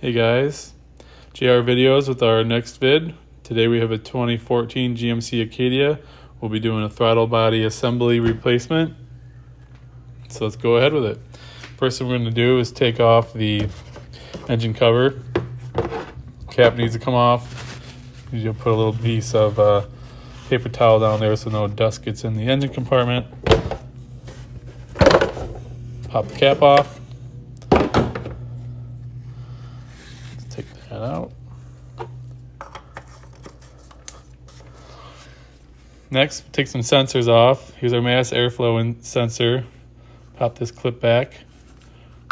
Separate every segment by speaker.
Speaker 1: Hey guys, JR Videos with our next vid. Today we have a 2014 GMC Acadia. We'll be doing a throttle body assembly replacement. So let's go ahead with it. First thing we're going to do is take off the engine cover. Cap needs to come off. You'll put a little piece of paper towel down there so no dust gets in the engine compartment. Pop the cap off. Take that out. Next, take some sensors off. Here's our mass airflow sensor. Pop this clip back,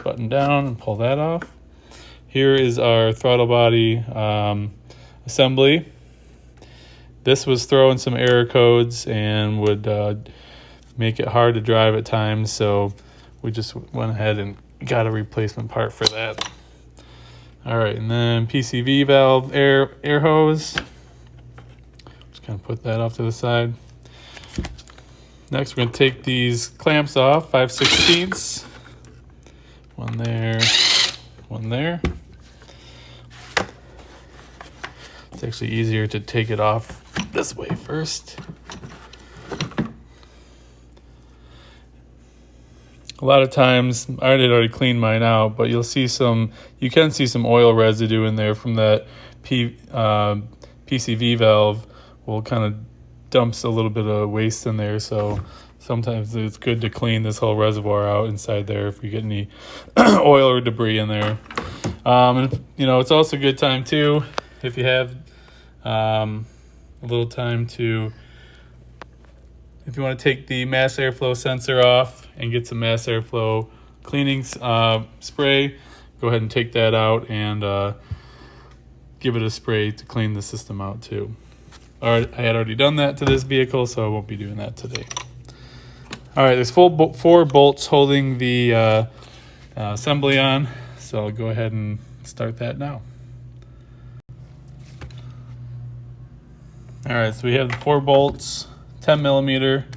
Speaker 1: button down, and pull that off. Here is our throttle body assembly. This was throwing some error codes and would make it hard to drive at times, so we just went ahead and got a replacement part for that. All right, and then PCV valve air hose. Just kind of put that off to the side. Next, we're going to take these clamps off, 5/16. One there, one there. It's actually easier to take it off this way first. A lot of times, I already cleaned mine out, but you can see some oil residue in there from that PCV valve. Will kind of dumps a little bit of waste in there, so sometimes it's good to clean this whole reservoir out inside there if you get any oil or debris in there. And it's also a good time too if you have a little time to, if you want to take the mass airflow sensor off and get some mass airflow cleaning spray, go ahead and take that out and give it a spray to clean the system out too. All right, I had already done that to this vehicle, so I won't be doing that today. All right, there's 4 bolts holding the assembly on, so I'll go ahead and start that now. All right, so we have the 4 bolts, 10 millimeter.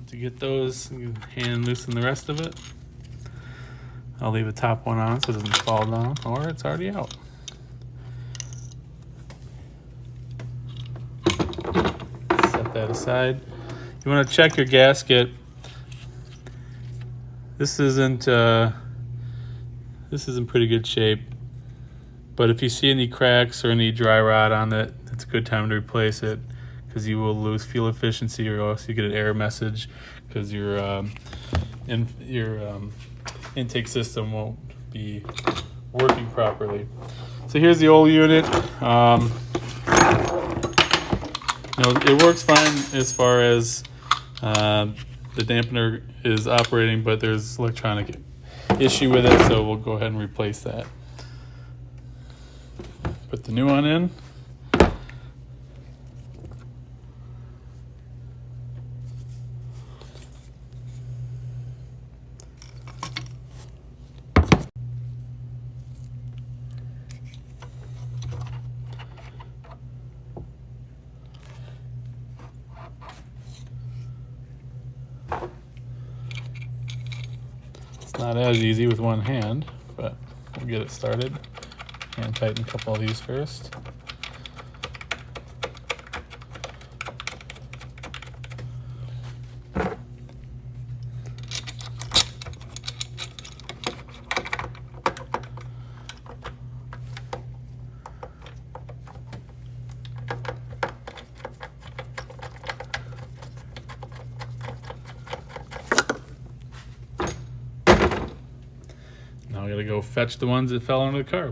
Speaker 1: To get those, you hand loosen the rest of it. I'll leave the top one on so it doesn't fall down, or it's already out. Set that aside. You want to check your gasket. This isn't pretty good shape, but if you see any cracks or any dry rot on it, it's a good time to replace it, because you will lose fuel efficiency, or else you get an error message because your intake system won't be working properly. So here's the old unit. It works fine as far as the dampener is operating, but there's electronic issue with it, so we'll go ahead and replace that. Put the new one in. Not as easy with one hand, but we'll get it started. Hand tighten a couple of these first. Now I gotta go fetch the ones that fell under the car.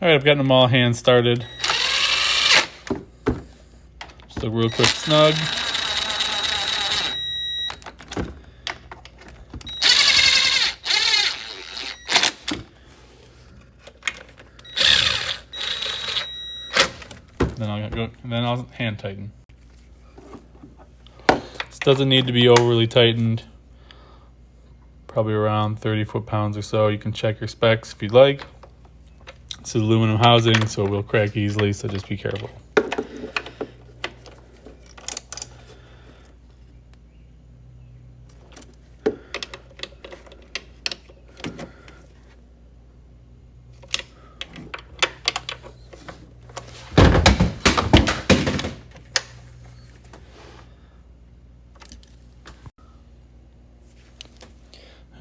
Speaker 1: All right, I've gotten them all hand started. Just a real quick snug. Then I'll hand tighten. Doesn't need to be overly tightened. Probably around 30 foot-pounds or so. You can check your specs if you'd like. It's aluminum housing, so it will crack easily, so just be careful.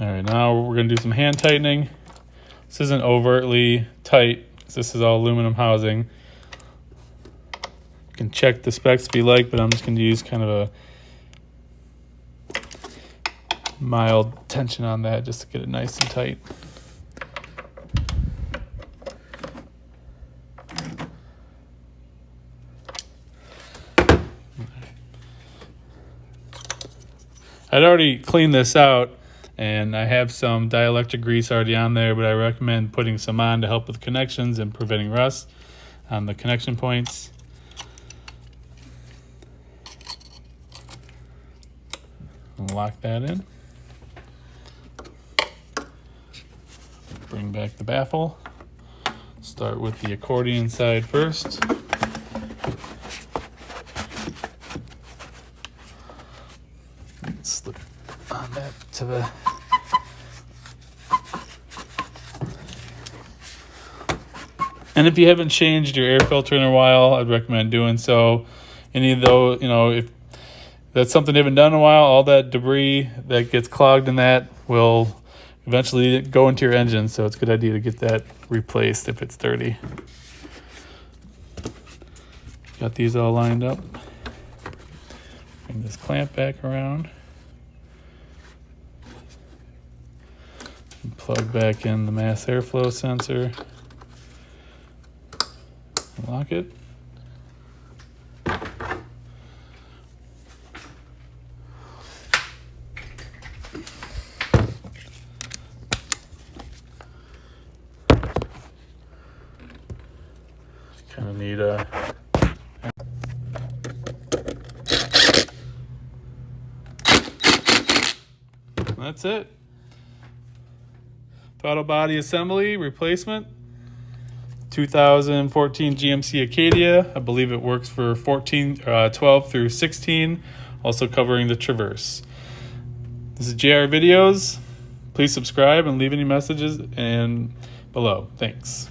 Speaker 1: All right, now we're going to do some hand tightening. This isn't overtly tight. This is all aluminum housing. You can check the specs if you like, but I'm just going to use kind of a mild tension on that just to get it nice and tight. I'd already cleaned this out, and I have some dielectric grease already on there, but I recommend putting some on to help with connections and preventing rust on the connection points. Lock that in. Bring back the baffle. Start with the accordion side first. Slip on that to the And if you haven't changed your air filter in a while, I'd recommend doing so. Any of those, if that's something you haven't done in a while, all that debris that gets clogged in that will eventually go into your engine, so it's a good idea to get that replaced if it's dirty. Got these all lined up. Bring this clamp back around. And plug back in the mass airflow sensor. Lock it. Kind of need a that's it. Throttle body assembly replacement. 2014 GMC Acadia. I believe it works for 12 through 16, also covering the Traverse. This is JR Videos. Please subscribe and leave any messages below. Thanks.